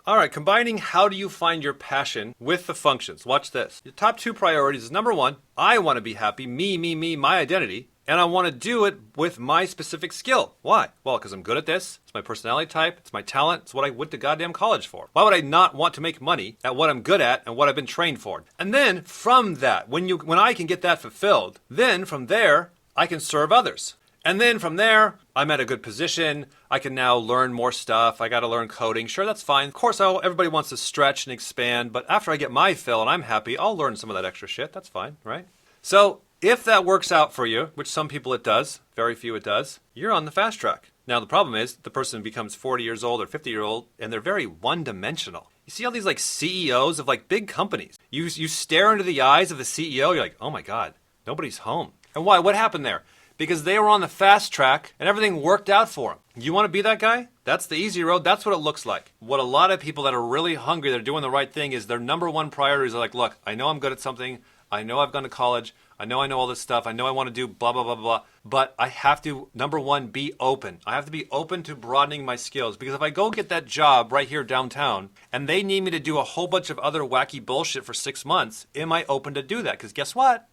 All right, combining how do you find your passion with the functions. Watch this. Your top two priorities is number one, I want to be happy, me, my identity. And I want to do it with my specific skill. Why? Well, because I'm good at this. It's my personality type. It's my talent. It's what I went to goddamn college for. Why would I not want to make money at what I'm good at and what I've been trained for? And then from that, when I can get that fulfilled, then from there, I can serve others. And then from there, I'm at a good position. I can now learn more stuff. I got to learn coding. Sure, that's fine. Of course, everybody wants to stretch and expand. But after I get my fill and I'm happy, I'll learn some of that extra shit. That's fine, right? So if that works out for you, which some people it does, very few it does, you're on the fast track. Now, the problem is the person becomes 40 years old or 50 years old, and they're very one-dimensional. You see all these like CEOs of like big companies. You stare into the eyes of the CEO, you're like, oh my God, nobody's home. And why? What happened there? Because they were on the fast track and everything worked out for them. You want to be that guy? That's the easy road. That's what it looks like. What a lot of people that are really hungry, that are doing the right thing, is their number one priorities are like, look, I know I'm good at something. I know I've gone to college. I know all this stuff. I know I want to do blah, blah, blah, blah. But I have to, number one, be open. I have to be open to broadening my skills. Because if I go get that job right here downtown and they need me to do a whole bunch of other wacky bullshit for 6 months, am I open to do that? Because guess what?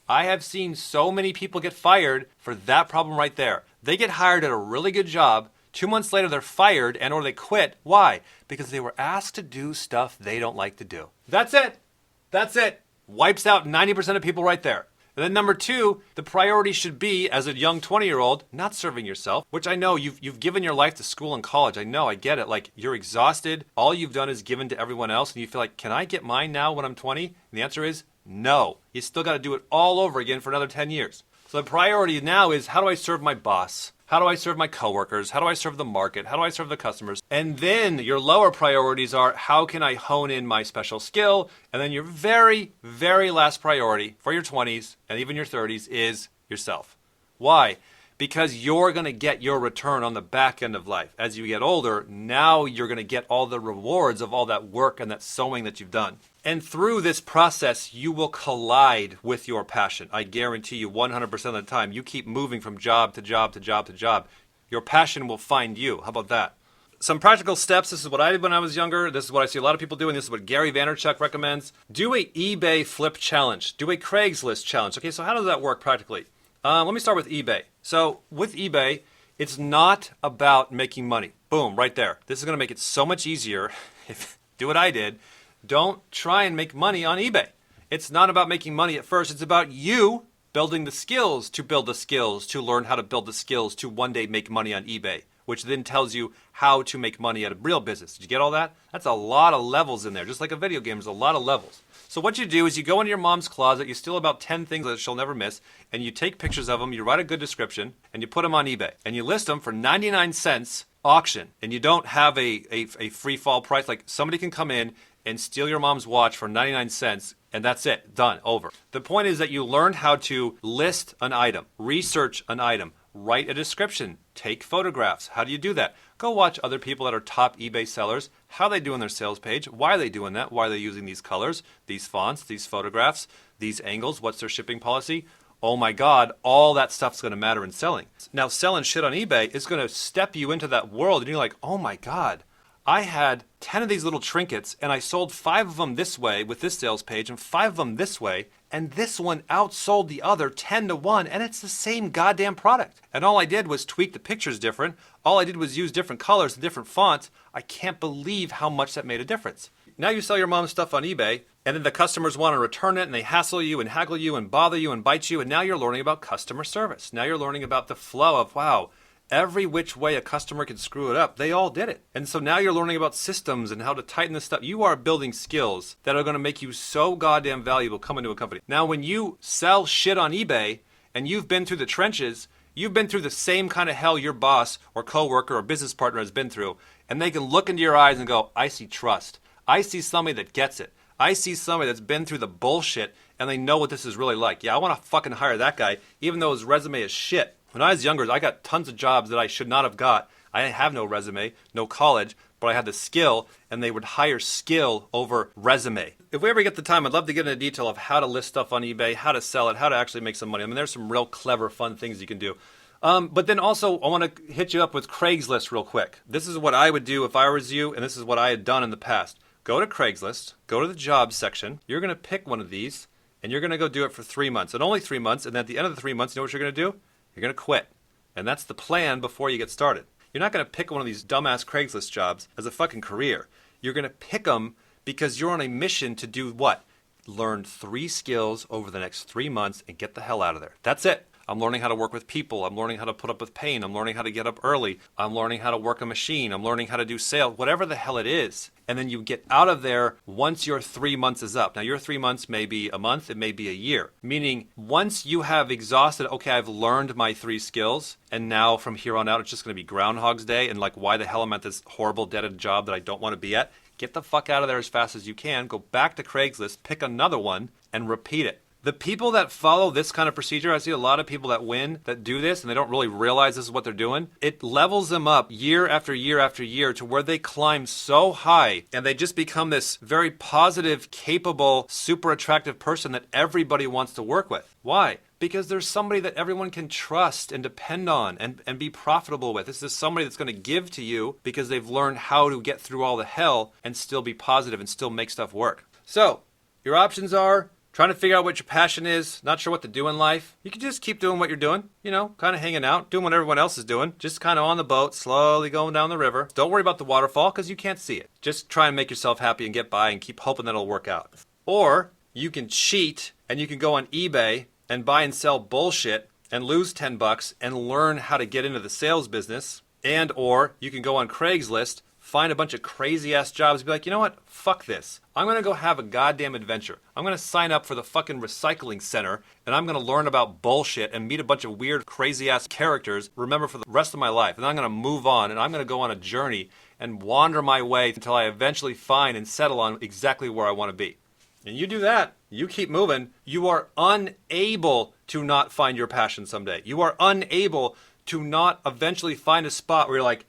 I have seen so many people get fired for that problem right there. They get hired at a really good job. 2 months later, they're fired and or they quit. Why? Because they were asked to do stuff they don't like to do. That's it. Wipes out 90% of people right there. And then number two, the priority should be, as a young 20-year-old, not serving yourself, which I know you've given your life to school and college. I know, I get it. Like, you're exhausted. All you've done is given to everyone else. And you feel like, can I get mine now when I'm 20? And the answer is no. You still got to do it all over again for another 10 years. So the priority now is, how do I serve my boss? How do I serve my coworkers? How do I serve the market? How do I serve the customers? And then your lower priorities are, how can I hone in my special skill? And then your very, very last priority for your 20s and even your 30s is yourself. Why? Because you're going to get your return on the back end of life. As you get older, now you're going to get all the rewards of all that work and that sowing that you've done. And through this process, you will collide with your passion. I guarantee you 100% of the time, you keep moving from job to job to job to job, your passion will find you. How about that? Some practical steps. This is what I did when I was younger. This is what I see a lot of people doing. This is what Gary Vaynerchuk recommends. Do a eBay flip challenge. Do a Craigslist challenge. Okay, so how does that work practically? Let me start with eBay. So with eBay, it's not about making money. Boom, right there. This is going to make it so much easier. If do what I did. Don't try and make money on eBay. It's not about making money at first. It's about you building the skills to build the skills, to learn how to build the skills, to one day make money on eBay, which then tells you how to make money at a real business. Did you get all that? That's a lot of levels in there. Just like a video game, there's a lot of levels. So what you do is you go into your mom's closet, you steal about 10 things that she'll never miss, and you take pictures of them, you write a good description, and you put them on eBay. And you list them for 99 cents auction. And you don't have a free fall price. Like, somebody can come in and steal your mom's watch for 99 cents, and that's it. Done. Over. The point is that you learn how to list an item, research an item, write a description, take photographs. How do you do that? Go watch other people that are top eBay sellers, how they do on their sales page, why are they doing that, why are they using these colors, these fonts, these photographs, these angles, what's their shipping policy. Oh my God, all that stuff's going to matter in selling. Now, selling shit on eBay is going to step you into that world, and you're like, oh my God, I had 10 of these little trinkets and I sold 5 of them this way with this sales page and 5 of them this way, and this one outsold the other 10 to 1, and it's the same goddamn product. And all I did was tweak the pictures different. All I did was use different colors and different fonts. I can't believe how much that made a difference. Now you sell your mom's stuff on eBay, and then the customers want to return it, and they hassle you and haggle you and bother you and bite you, and now you're learning about customer service. Now you're learning about the flow of, wow, every which way a customer can screw it up, they all did it. And so now you're learning about systems and how to tighten this stuff. You are building skills that are going to make you so goddamn valuable coming to a company. Now, when you sell shit on eBay and you've been through the trenches, you've been through the same kind of hell your boss or coworker or business partner has been through, and they can look into your eyes and go, I see trust. I see somebody that gets it. I see somebody that's been through the bullshit and they know what this is really like. Yeah, I want to fucking hire that guy, even though his resume is shit. When I was younger, I got tons of jobs that I should not have got. I didn't have no resume, no college, but I had the skill, and they would hire skill over resume. If we ever get the time, I'd love to get into detail of how to list stuff on eBay, how to sell it, how to actually make some money. I mean, there's some real clever, fun things you can do. But then also, I want to hit you up with Craigslist real quick. This is what I would do if I was you, and this is what I had done in the past. Go to Craigslist, go to the jobs section. You're going to pick one of these, and you're going to go do it for 3 months. And only 3 months, and at the end of the 3 months, you know what you're going to do? You're going to quit. And that's the plan before you get started. You're not going to pick one of these dumbass Craigslist jobs as a fucking career. You're going to pick them because you're on a mission to do what? Learn 3 skills over the next 3 months and get the hell out of there. That's it. I'm learning how to work with people. I'm learning how to put up with pain. I'm learning how to get up early. I'm learning how to work a machine. I'm learning how to do sales, whatever the hell it is. And then you get out of there once your 3 months is up. Now, your 3 months may be a month, it may be a year. Meaning, once you have exhausted, okay, I've learned my 3 skills, and now from here on out, it's just going to be Groundhog's Day, and like, why the hell am I at this horrible, dead-end job that I don't want to be at? Get the fuck out of there as fast as you can. Go back to Craigslist, pick another one, and repeat it. The people that follow this kind of procedure, I see a lot of people that win, that do this, and they don't really realize this is what they're doing. It levels them up year after year after year to where they climb so high, and they just become this very positive, capable, super attractive person that everybody wants to work with. Why? Because there's somebody that everyone can trust and depend on and be profitable with. This is somebody that's going to give to you because they've learned how to get through all the hell and still be positive and still make stuff work. So, your options are trying to figure out what your passion is, not sure what to do in life. You can just keep doing what you're doing, you know, kind of hanging out, doing what everyone else is doing, just kind of on the boat, slowly going down the river. Don't worry about the waterfall because you can't see it. Just try and make yourself happy and get by and keep hoping that it'll work out. Or you can cheat and you can go on eBay and buy and sell bullshit and lose $10 and learn how to get into the sales business. And or you can go on Craigslist, find a bunch of crazy ass jobs and be like, you know what? Fuck this. I'm going to go have a goddamn adventure. I'm going to sign up for the fucking recycling center and I'm going to learn about bullshit and meet a bunch of weird crazy ass characters, remember for the rest of my life. And then I'm going to move on and I'm going to go on a journey and wander my way until I eventually find and settle on exactly where I want to be. And you do that, you keep moving, you are unable to not find your passion someday. You are unable to not eventually find a spot where you're like,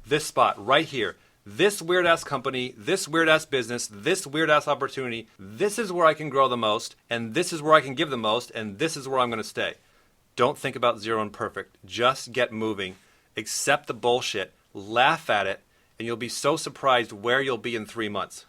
this spot right here, this weird ass company, this weird ass business, this weird ass opportunity, this is where I can grow the most, and this is where I can give the most, and this is where I'm going to stay. Don't think about zero and perfect. Just get moving. Accept the bullshit, laugh at it, and you'll be so surprised where you'll be in 3 months.